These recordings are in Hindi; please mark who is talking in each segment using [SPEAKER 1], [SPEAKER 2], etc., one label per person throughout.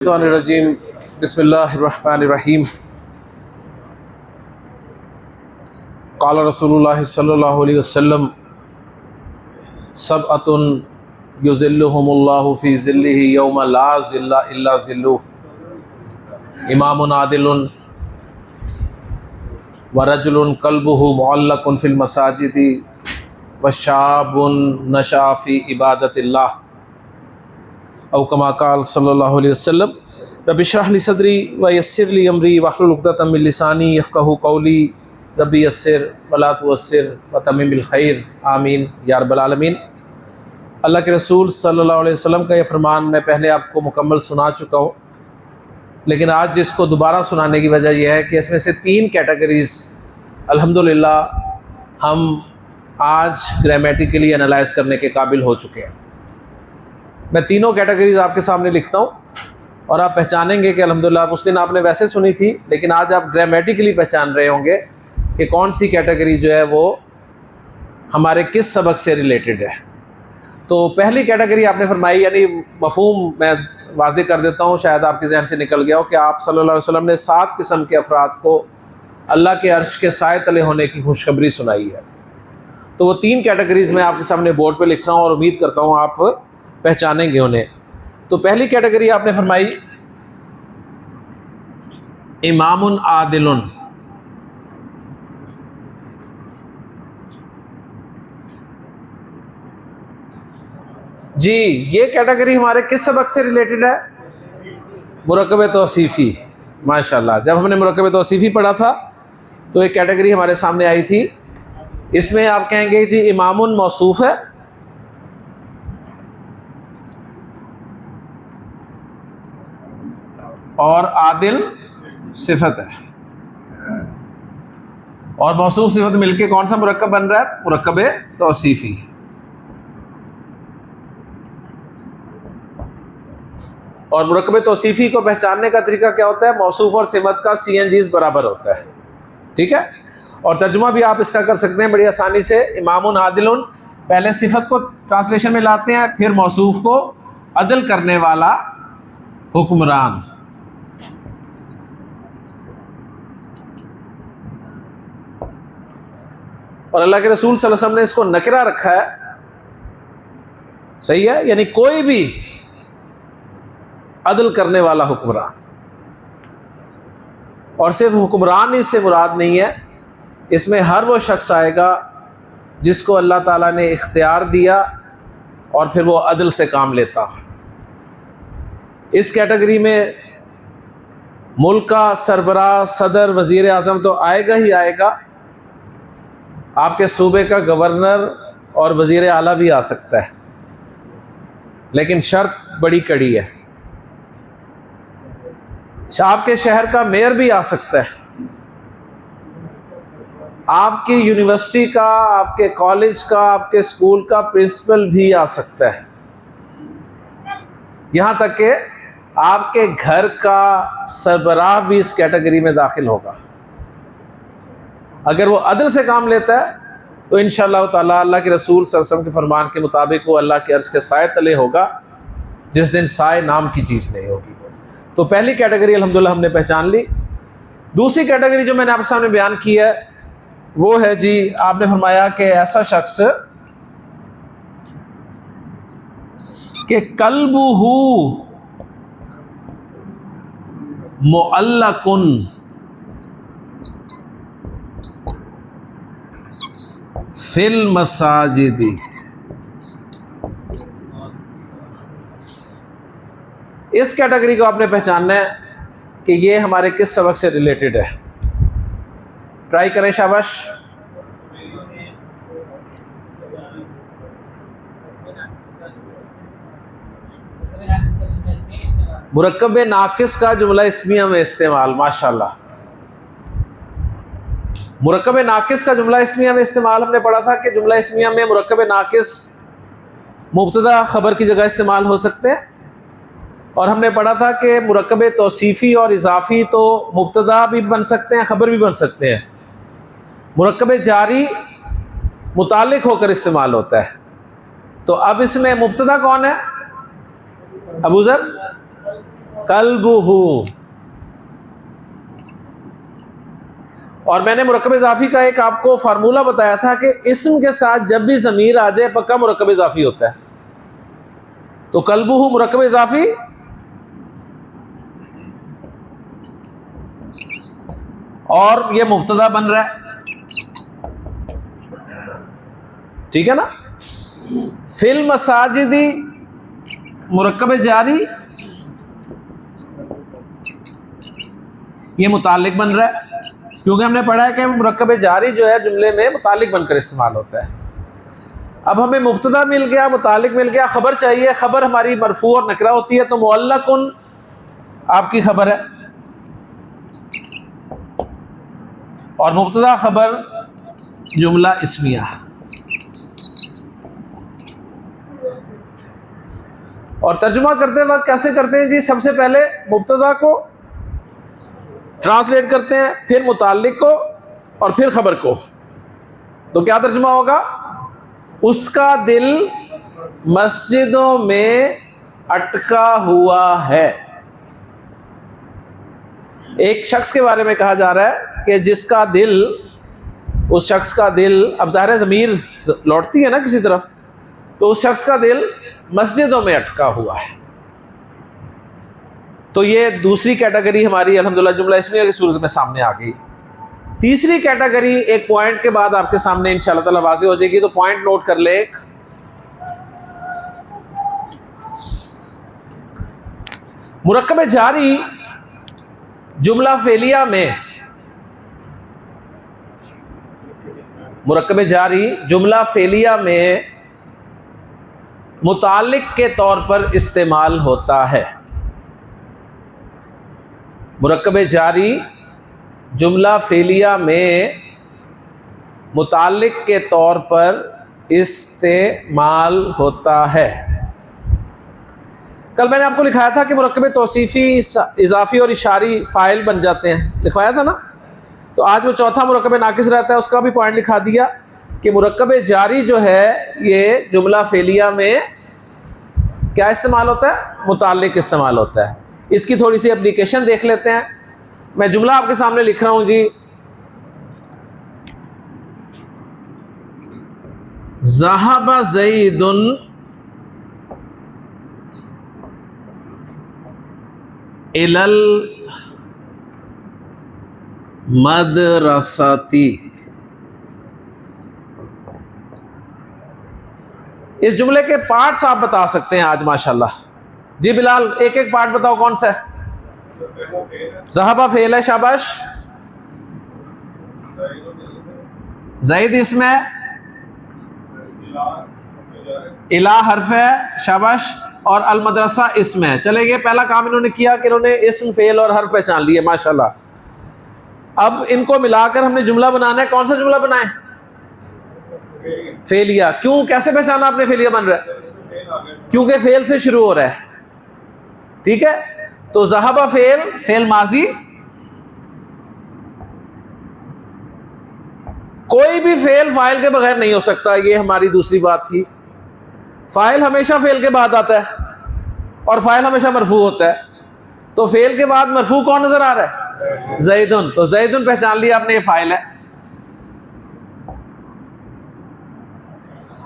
[SPEAKER 1] रजीम बिस्मिल्लाहिर्रहमानिर्रहीम क़ाल रसूलुल्लाह सल्लल्लाहु अलैहि वसल्लम सबअतुन युज़िल्लुहुमुल्लाहु फ़ी ज़िल्लिही यौम ला ज़िल्ला इल्ला ज़िल्लुहु इमामुन आदिलुन व रजुलुन क़ल्बुहु मुअल्लक़ुन फ़िल मसाजिदि व शाबुन नशअ फ़ी इबादतिल्लाह औ कमा क़ाल सल्लल्लाहु अलैहि वसल्लम रब्बि इश्रह ली सदरी व यस्सिर ली अमरी वहलुल उक़दतम मिन लिसानी यफ़क़हू क़ौली रब्बि यस्सिर वला तुअस्सिर व तम्मिम बिल खैर आमीन या रब्बल आलमीन। अल्लाह के रसूल सल्लल्लाहु अलैहि वसल्लम का ये फरमान मैं पहले आपको मुकम्मल सुना चुका हूँ, लेकिन आज जिसको दोबारा सुनाने की वजह यह है कि इसमें से तीन कैटेगरीज़ अल्हम्दुलिल्लाह हम आज ग्रामेटिकली एनालाइज करने के काबिल हो चुके हैं। मैं तीनों कैटेगरीज आपके सामने लिखता हूँ और आप पहचानेंगे कि अल्हम्दुलिल्लाह उस दिन आपने वैसे सुनी थी, लेकिन आज आप ग्रामेटिकली पहचान रहे होंगे कि कौन सी कैटेगरी जो है वो हमारे किस सबक से रिलेटेड है। तो पहली कैटेगरी आपने फरमाई, यानी मफहूम मैं वाज़ेह कर देता हूँ, शायद आपके जहन से निकल गया हो कि आप सल्लल्लाहु अलैहि वसल्लम ने 7 किस्म के अफराद को अल्लाह के अर्श के साए तले होने की खुशखबरी सुनाई है। तो वो तीन कैटेगरीज मैं आपके सामने बोर्ड पे लिख रहा हूँ और उम्मीद करता हूँ आप पहचानेंगे उन्हें। तो पहली कैटेगरी आपने फरमाई इमामुन आदिलुन। जी, ये कैटेगरी हमारे किस सबक से रिलेटेड है? मुरक्कब तौसीफ़ी। माशाल्लाह, जब हमने मुरक्कब तौसीफ़ी पढ़ा था तो एक कैटेगरी हमारे सामने आई थी। इसमें आप कहेंगे जी इमामुन मौसूफ है और आदिल सिफत है, और मौसूफ सिफत मिलके कौन सा मुरक्कब बन रहा है? मुरक्कब तौसीफ़ी। और मुरक्कब तौसीफ़ी को पहचानने का तरीका क्या होता है? मौसूफ और सिफत का CNGs बराबर होता है, ठीक है। और तर्जुमा भी आप इसका कर सकते हैं बड़ी आसानी से। इमामुन आदिलुन, पहले सिफत को ट्रांसलेशन में लाते हैं, फिर मौसूफ को अदल करने वाला हुक्मरान। और अल्लाह के रसूल सल्लल्लाहु अलैहि वसल्लम ने इसको नकरा रखा है, सही है, यानी कोई भी अदल करने वाला हुक्मरान। और सिर्फ हुक्मरान ही से मुराद नहीं है, इसमें हर वो शख्स आएगा जिसको अल्लाह ताला ने इख्तियार दिया और फिर वो अदल से काम लेता। इस कैटेगरी में मुल्क का सरबराह, सदर, वज़ीर आज़म तो आएगा ही आएगा, आपके सूबे का गवर्नर और वज़ीर आला भी आ सकता है, लेकिन शर्त बड़ी कड़ी है, आपके शहर का मेयर भी आ सकता है, आपकी यूनिवर्सिटी का, आपके कॉलेज का, आपके स्कूल का प्रिंसिपल भी आ सकता है, यहाँ तक कि आपके घर का सरबराह भी इस कैटेगरी में दाखिल होगा। अगर वो अदल से काम लेता है तो इंशाअल्लाह ताला अल्लाह के रसूल सल्लल्लाहु अलैहि वसल्लम के फरमान के मुताबिक वो अल्लाह के अर्श के साए तले होगा, जिस दिन साए नाम की चीज़ नहीं होगी। तो पहली कैटेगरी अल्हम्दुलिल्लाह हमने पहचान ली। दूसरी कैटेगरी जो मैंने आपके सामने बयान की है वो है जी, आपने फरमाया कि ऐसा शख्स कि कल्बुहु मुअल्लकुन फिल मसाजिदी। इस कैटेगरी को आपने पहचानना है कि ये हमारे किस सबक से रिलेटेड है। ट्राई करें, शाबाश। मुरक्कब नाकिस का जुमला इस्मिया में इस्तेमाल। माशाल्लाह, मुरक्कब नाकिस का जुमला इस्मिया में इस्तेमाल हमने पढ़ा था कि जुमला इस्मिया में मुरक्कब नाकिस मुब्तदा खबर की जगह इस्तेमाल हो सकते हैं, और हमने पढ़ा था कि मुरक्कब तौसीफ़ी और इजाफ़ी तो मुब्तदा भी बन सकते हैं, खबर भी बन सकते हैं। मुरक्कब जारी मुतालिक होकर इस्तेमाल होता है। तो अब इसमें मुब्तदा कौन है? अबू ज़र कल्बुहु। और मैंने मुरक्कब इजाफी का एक आपको फार्मूला बताया था कि इस्म के साथ जब भी ज़मीर आ जाए पक्का मुरक्कब इजाफी होता है। तो कल्बुहु मुरक्कब इजाफी, और ये मुब्तदा बन रहा है, ठीक है ना। फिल मसाजिदी मुरक्कब जारी, ये मुतालिक बन रहा है, क्योंकि हमने पढ़ा है कि मुरक्कब जारी जो है जुमले में मुतालिक बनकर इस्तेमाल होता है। अब हमें मुब्तदा मिल गया, मुतालिक मिल गया, खबर चाहिए। खबर हमारी मरफू और नकरा होती है, तो मुअल्लकुन आपकी खबर है, और मुब्तदा खबर जुमला इस्मिया। और तर्जुमा करते वक्त कैसे करते हैं जी? सबसे पहले मुब्तदा को ट्रांसलेट करते हैं, फिर मुताल्लिक को, और फिर खबर को। तो क्या तर्जुमा होगा? उसका दिल मस्जिदों में अटका हुआ है। एक शख्स के बारे में कहा जा रहा है कि जिसका दिल, उस शख्स का दिल, अब ज़ाहिर है ज़मीर लौटती है ना किसी तरफ, तो उस शख्स का दिल मस्जिदों में अटका हुआ है। तो ये दूसरी कैटेगरी हमारी अल्हम्दुलिल्लाह जुमला इस्मिया की सूरत में सामने आ गई। तीसरी कैटेगरी एक पॉइंट के बाद आपके सामने इंशाअल्लाह ताला वाज़ेह हो जाएगी, तो पॉइंट नोट कर ले। एक मुरक्कब जारी जुमला फेलिया में, मुरक्कब जारी जुमला फेलिया में मुतालिक के तौर पर इस्तेमाल होता है। मुरक्कब जारी जुमला फेलिया में मुतालिक के तौर पर इस्तेमाल होता है। कल मैंने आपको लिखाया था कि मुरक्कब तौसीफ़ी, इजाफ़ी और इशारी फ़ाइल बन जाते हैं, लिखवाया था ना। तो आज वो चौथा मुरक्कब नाकिस रहता है, उसका भी पॉइंट लिखा दिया कि मुरक्कब जारी जो है ये जुमला फेलिया में क्या इस्तेमाल होता है? मुताल्लिक इस्तेमाल होता है। इसकी थोड़ी सी एप्लीकेशन देख लेते हैं। मैं जुमला आपके सामने लिख रहा हूं जी, ज़हबा ज़ैदुन इलल मदरसती। इस जुमले के पार्ट्स आप बता सकते हैं आज माशाल्लाह। जी बिलाल, एक एक पार्ट बताओ कौन सा है? ज़हबा फेल है, शाबाश। ज़ैद इसम है, इला हर्फ है, शाबाश। और अल मदरसा इसम है। चले गए, पहला काम इन्होंने किया कि इन्होंने इसम, फेल और हर्फ पहचान लिए, माशाल्लाह। अब इनको मिलाकर हमने जुमला बनाना है। कौन सा जुमला बनाए? फेलिया। क्यों, कैसे पहचाना आपने फेलिया बन रहा है? क्योंकि फेल से शुरू हो रहा है, ठीक है। तो ज़हबा फेल, फेल माजी, कोई भी फेल फाइल के बगैर नहीं हो सकता, ये हमारी दूसरी बात थी। फाइल हमेशा फेल के बाद आता है और फाइल हमेशा मरफू होता है। तो फेल के बाद मरफू कौन नजर आ रहा है? ज़ैदुन। तो ज़ैदुन पहचान लिया आपने, ये फाइल है।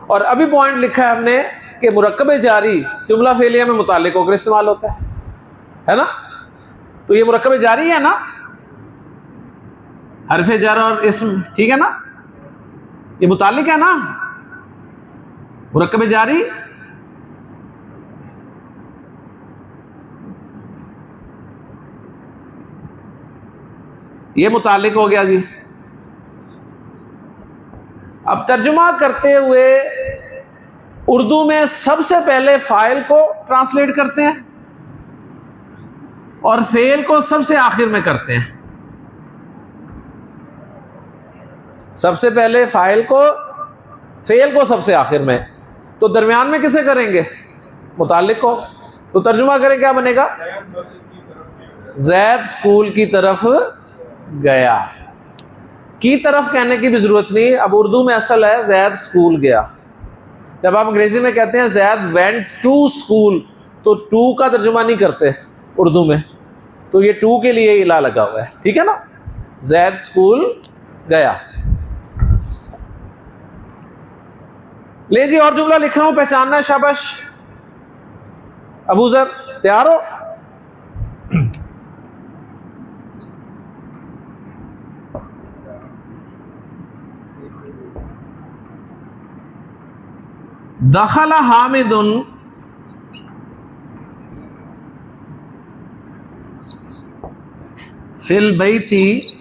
[SPEAKER 1] और अभी पॉइंट लिखा है हमने कि मुरक्कब जारी जुमला फेलिया में मुताल्लिक होकर इस्तेमाल होता है ना। तो ये मुरक्कब जारी है ना, हरफ जर और इस्म, ठीक है ना, ये मुताल्लिक है ना मुरक्कब जारी। ये मुताल्लिक हो गया जी। अब तर्जुमा करते हुए उर्दू में सबसे पहले फाइल को ट्रांसलेट करते हैं और फेल को सबसे आखिर में करते हैं। सबसे पहले फाइल को, फेल को सबसे आखिर में, तो दरमियान में किसे करेंगे? मुताल्लिक को। तो तर्जुमा करें, क्या बनेगा? ज़ैद स्कूल की तरफ गया। की तरफ कहने की भी जरूरत नहीं, अब उर्दू में असल है ज़ैद स्कूल गया। जब आप अंग्रेजी में कहते हैं ज़ैद वेंट टू स्कूल, तो टू का तर्जुमा नहीं करते, उर्दू में, तो ये टू के लिए इला लगा हुआ है, ठीक है ना। जैद स्कूल गया। ले जी और जुमला लिख रहा हूं, पहचानना है, शाबाश। अबू जर तैयार हो? दखला हामिदुन फिल बैती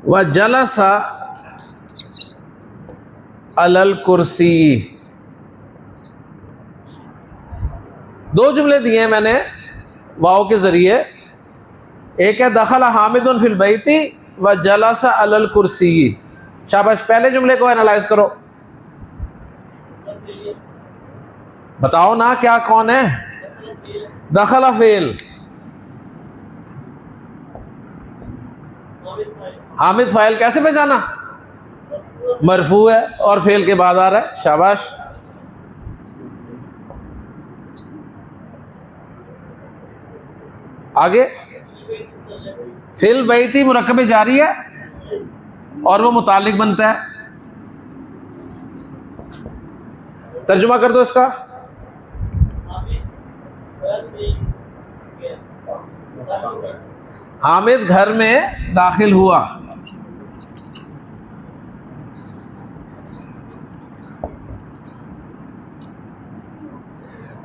[SPEAKER 1] व जलसा अलल कुर्सी। दो जुमले दिए हैं मैंने वाओ के जरिए। एक है दखला हामिदुन फिल बैती व जलसा अलल कुर्सी। शाबाश, पहले जुमले को एनालाइज करो, बताओ ना क्या कौन है। दखला फेल, हामिद फाइल, कैसे पहचाना? मरफू है और फेल के बाद आ रहा है, शाबाश। आगे फिल बैती मुरक्कब जारी है और वो मुतालिक बनता है। तर्जुमा कर दो इसका। हामिद घर में दाखिल हुआ।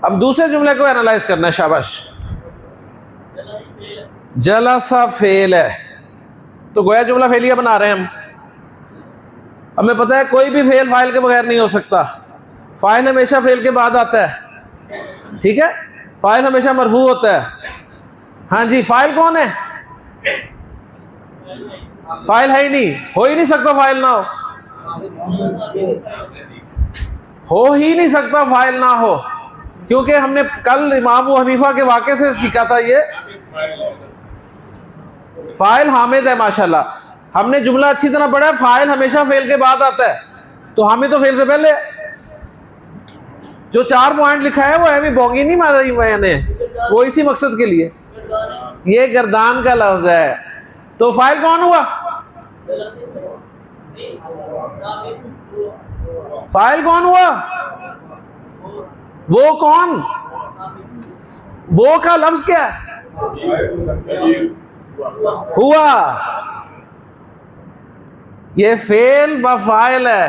[SPEAKER 1] अब दूसरे जुमले को एनालाइज करना है, शाबाश। जलसा फेल है, तो गोया जुमला फेलिया बना रहे हैं हम। हमें पता है कोई भी फेल फाइल के बगैर नहीं हो सकता। फाइल हमेशा फेल के बाद आता है, ठीक है। फाइल हमेशा मरफू होता है। हाँ जी, फाइल कौन है? फाइल है ही नहीं, हो ही नहीं सकता फाइल ना हो ही नहीं सकता फाइल ना हो, क्योंकि हमने कल इमाम अबू हनीफा के वाक़े से सीखा था। ये फाइल हामिद है, माशाल्लाह। हमने जुमला अच्छी तरह पढ़ा है, फाइल हमेशा फेल के बाद आता है, तो हामिद तो फेल से पहले। जो 4 पॉइंट लिखा है वो अभी बोंगी नहीं मार रही मैंने, वो इसी मकसद के लिए। ये गर्दान का लफ्ज है, तो फाइल कौन हुआ? फाइल कौन हुआ? वो कौन? वो का लफ्ज क्या है? हुआ। ये फेल ब फाइल है।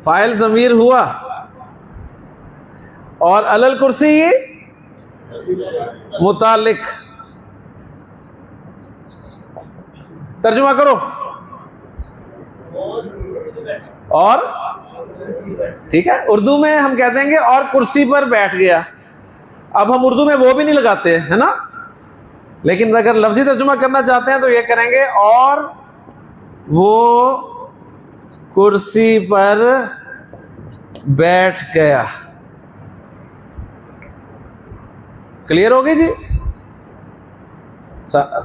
[SPEAKER 1] फाइल जमीर हुआ और अलल कुर्सी मुतालिक। तर्जुमा करो। और ठीक है, उर्दू में हम कहते हैं कि और कुर्सी पर बैठ गया। अब हम उर्दू में वो भी नहीं लगाते, है ना, लेकिन अगर लफ्जी तर्जुमा करना चाहते हैं तो ये करेंगे, और वो कुर्सी पर बैठ गया। क्लियर हो गई जी?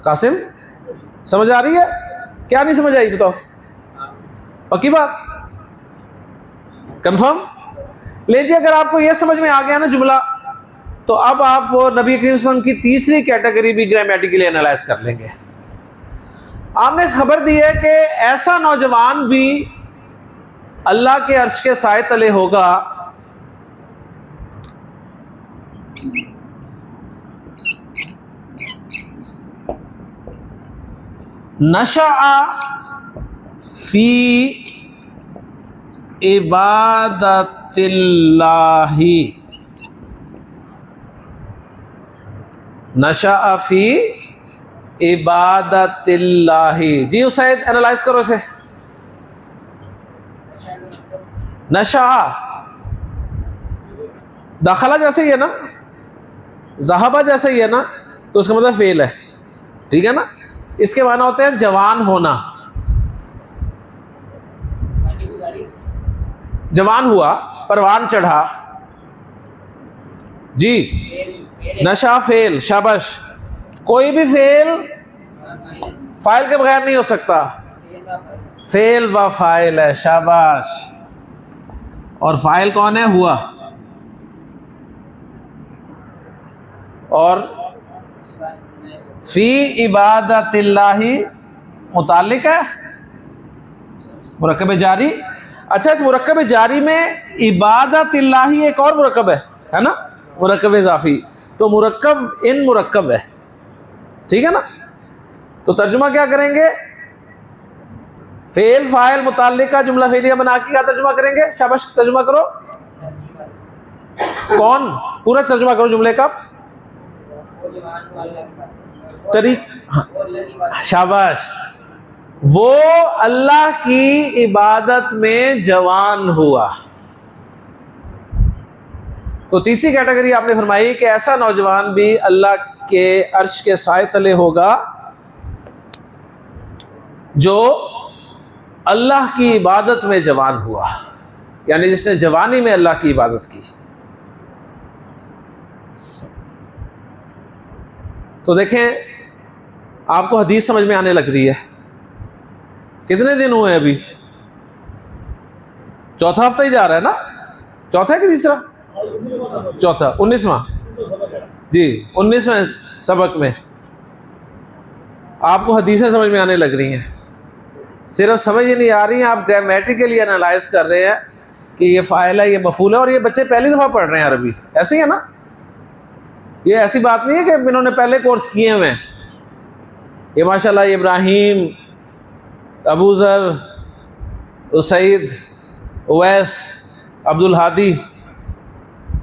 [SPEAKER 1] कासिम, समझ आ रही है? क्या नहीं समझ आई बताओ? पक्की बात, कंफर्म? लीजिए, अगर आपको यह समझ में आ गया ना जुमला, तो अब आप वो नबी करीम सल्लल्लाहु अलैहि वसल्लम की तीसरी कैटेगरी भी ग्रामेटिकली एनालाइज कर लेंगे। आपने खबर दी है कि ऐसा नौजवान भी अल्लाह के अर्श के साए तले होगा नशअ फी इबादतिल्लाही। नशअ फी इबादतिल्लाही। जी उसैद, एनालाइज करो इसे। नशअ दाखला जैसे ही है ना, ज़हाबा जैसे ही है ना, तो उसका मतलब फेल है, ठीक है ना। इसके माना होते हैं जवान होना। जवान हुआ, परवान चढ़ा। जी, नशा फेल, शाबाश। कोई भी फेल फाइल के बगैर नहीं हो सकता। फेल व फाइल है, शाबाश। और फाइल कौन है? हुआ। और फी इबादतिल्लाही मुताल्लिक है मुरक्कब जारी। अच्छा, इस मुरक्कब जारी में इबादतिल्लाही एक और मुरक्कब है ना, मुरक्कब इजाफी। तो मुरक्कब इन मुरक्कब है, ठीक है ना। तो तर्जुमा क्या करेंगे? फेल फाइल मुताल्लिक का जुमला फेलिया बना के क्या तर्जुमा करेंगे? शाबाश, तर्जुमा करो। कौन? पूरा तर्जुमा करो जुमले का। शाबाश। वो अल्लाह की इबादत में जवान हुआ। तो तीसरी कैटेगरी आपने फरमाई कि ऐसा नौजवान भी अल्लाह के अर्श के साए तले होगा जो अल्लाह की इबादत में जवान हुआ, यानी जिसने जवानी में अल्लाह की इबादत की। तो देखें, आपको हदीस समझ में आने लग रही है। कितने दिन हुए अभी? चौथा हफ्ता ही जा रहा है ना? चौथा है कि तीसरा? चौथा, 19वां जी, 19वें सबक में आपको हदीसें समझ में आने लग रही हैं। सिर्फ समझ ही नहीं आ रही हैं, आप ग्रामेटिकली एनालाइज कर रहे हैं कि ये फ़ाइल है, ये मफ़ूल है। और ये बच्चे पहली दफ़ा पढ़ रहे हैं अरबी, ऐसे ही है ना? ये ऐसी बात नहीं है कि इन्होंने पहले कोर्स किए हुए हैं। ये माशाल्लाह इब्राहीम, अबू ज़र, उसैद, उवैस, अब्दुल हादी,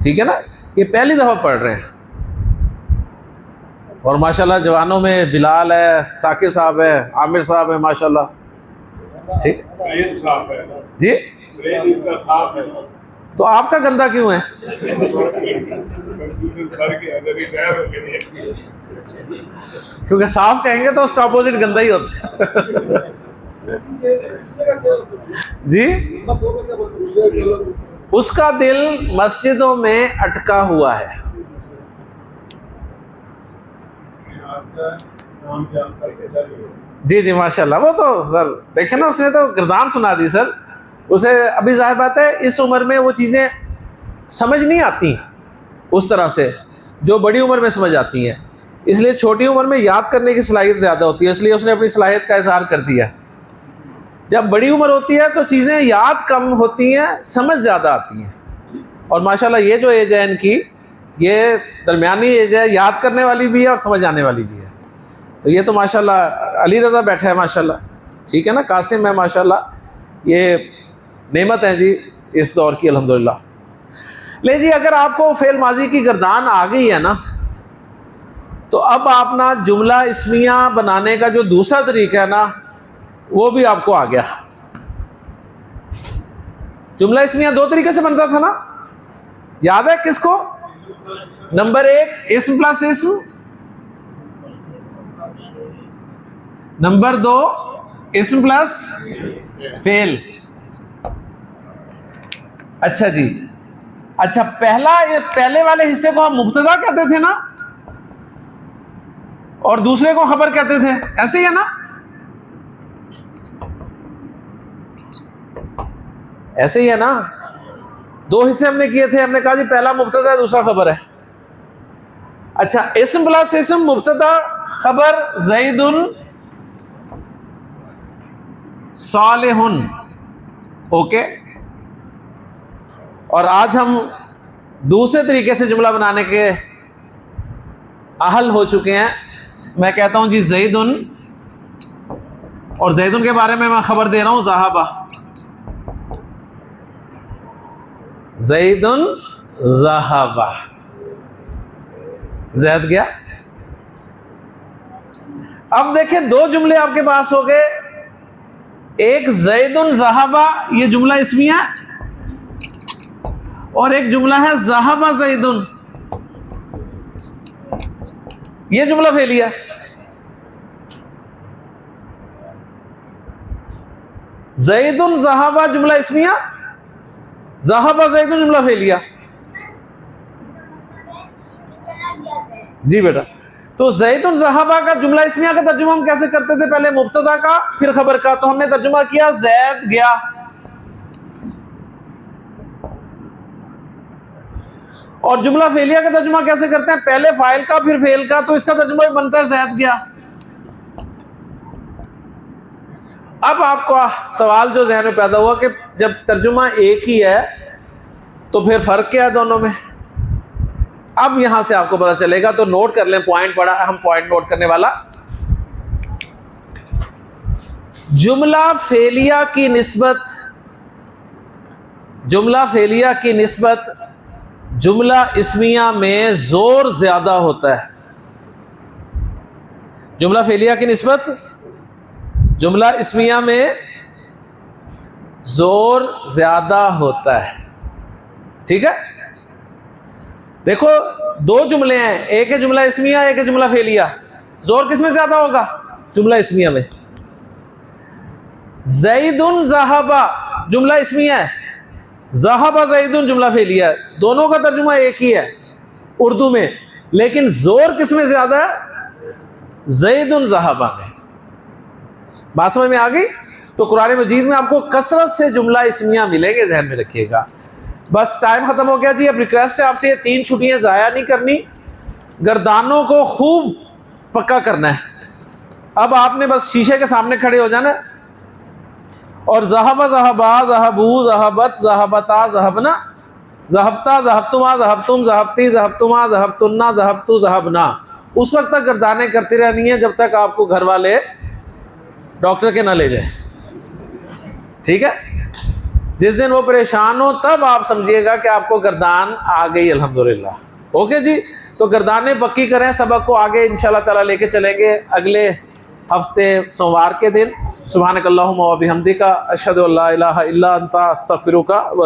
[SPEAKER 1] ठीक है ना, ये पहली दफ़ा पढ़ रहे हैं। और माशाल्लाह जवानों में बिलाल है, साकिब साहब है, आमिर साहब है, माशाल्लाह, ठीक जी। तो आपका गंदा क्यों है? क्योंकि साफ कहेंगे तो उसका अपोजिट गंदा ही होता है। जी, उसका दिल मस्जिदों में अटका हुआ है। जी जी, माशाल्लाह। वो तो सर देखे ना, उसने तो किरदार सुना दी सर। उसे अभी जाहिर बात है इस उम्र में वो चीज़ें समझ नहीं आती उस तरह से जो बड़ी उम्र में समझ आती हैं। इसलिए छोटी उम्र में याद करने की सलाहियत ज़्यादा होती है, इसलिए उसने अपनी सलाहियत का इज़हार कर दिया। जब बड़ी उम्र होती है तो चीज़ें याद कम होती हैं, समझ ज़्यादा आती हैं। और माशाल्लाह ये जो एज है इनकी, ये दरमियानी एज है, याद करने वाली भी है और समझ आने वाली भी है। तो ये तो माशाल्लाह अली रज़ा बैठा है माशाल्लाह, ठीक है ना, कासिम है माशाल्लाह, ये नेमत है जी इस दौर की अल्हम्दुलिल्लाह। ले जी, अगर आपको फेल माजी की गर्दान आ गई है ना, तो अब आप ना जुमला इस्मिया बनाने का जो दूसरा तरीका है ना, वो भी आपको आ गया। जुमला इस्मिया दो तरीके से बनता था ना, याद है किसको? नंबर 1 इस्म प्लस इस्म, नंबर 2 इस्म प्लस फेल। अच्छा जी, अच्छा, पहले वाले हिस्से को हम मुब्तदा कहते थे ना, और दूसरे को खबर कहते थे, ऐसे ही है ना? ऐसे ही है ना? दो हिस्से हमने किए थे, हमने कहा जी पहला मुब्तदा है, दूसरा खबर है। अच्छा, इस्म प्लस इस्म, मुब्तदा खबर, ज़ैदुन सालिहुन, ओके। और आज हम दूसरे तरीके से जुमला बनाने के अहल हो चुके हैं। मैं कहता हूं जी ज़ैदुन, और ज़ैदुन के बारे में मैं खबर दे रहा हूं ज़हाबा। ज़ैदुन ज़हाबा, ज़ैद गया। अब देखें, दो जुमले आपके पास हो गए। एक ज़ैदुन ज़हाबा, ये जुमला इस्मिया, और एक जुमला है ज़हाबा ज़ैदुन, ये जुमला फेलिया। ज़ैदुन ज़हाबा जुमला इस्मिया, ज़हाबा ज़ैदुन जुमला फेलिया। जी बेटा, तो ज़ैदुन ज़हाबा का जुमला इस्मिया का तर्जुमा हम कैसे करते थे? पहले मुब्तदा का फिर खबर का। तो हमने तर्जुमा किया ज़ैद गया, और जुमला फेलिया का तर्जुमा कैसे करते हैं? पहले फाइल का फिर फेल का, तो इसका तर्जुमा भी बनता है ज़ैद गया। अब आपका सवाल जो जहन में पैदा हुआ कि जब तर्जुमा एक ही है तो फिर फर्क क्या है दोनों में? अब यहां से आपको पता चलेगा, तो नोट कर लें, पॉइंट बड़ा अहम पॉइंट नोट करने वाला। जुमला फेलिया की निस्बत जुमला इस्मिया में जोर ज्यादा होता है। जुमला फेलिया की निस्बत जुमला इस्मिया में जोर ज्यादा होता है। ठीक है, देखो दो जुमले हैं, एक है जुमला इस्मिया, एक है जुमला फेलिया। जोर किस में ज्यादा होगा? जुमला इस्मिया में। ज़ैदुन ज़हबा जुमला इस्मिया है, ज़हबा ज़ैदुन जुमला फेलिया है। दोनों का तर्जुमा एक ही है उर्दू में, लेकिन जोर किस में ज्यादा है? ज़ैदुन ज़हबा में। बात समझ में आ गई? तो कुरान मजीद में आपको कसरत से जुमला इस्मिया मिलेंगे, ध्यान में रखिएगा। बस टाइम खत्म हो गया जी। अब रिक्वेस्ट है आपसे, ये 3 छुट्टियां जाया नहीं करनी, गर्दानों को खूब पक्का करना है। अब आपने बस शीशे के सामने खड़े हो जाना और ज़हबा ज़हबा ज़हबू ज़हबत ज़हबता ज़हबना ज़हबता ज़हबतुमा ज़हबतुम ज़हबती ज़हबतुमा ज़हबतुन्ना ज़हबतु ज़हबना, उस वक्त तक गर्दानें करती रहनी है जब तक आपको घर वाले डॉक्टर के ना ले जाए। ठीक है, जिस दिन वो परेशान हो तब आप समझिएगा कि आपको गर्दान आ गई, अल्हम्दुलिल्लाह। ओके जी, तो गर्दानें पक्की करें। सबक को आगे इंशाल्लाह ताला लेके चलेंगे अगले हफ्ते सोमवार के दिन। सुब्हानकल्लाहुम्मा व बिहम्दिका अशहदु अल्ला इलाहा इल्ला अंता अस्तगफिरुका।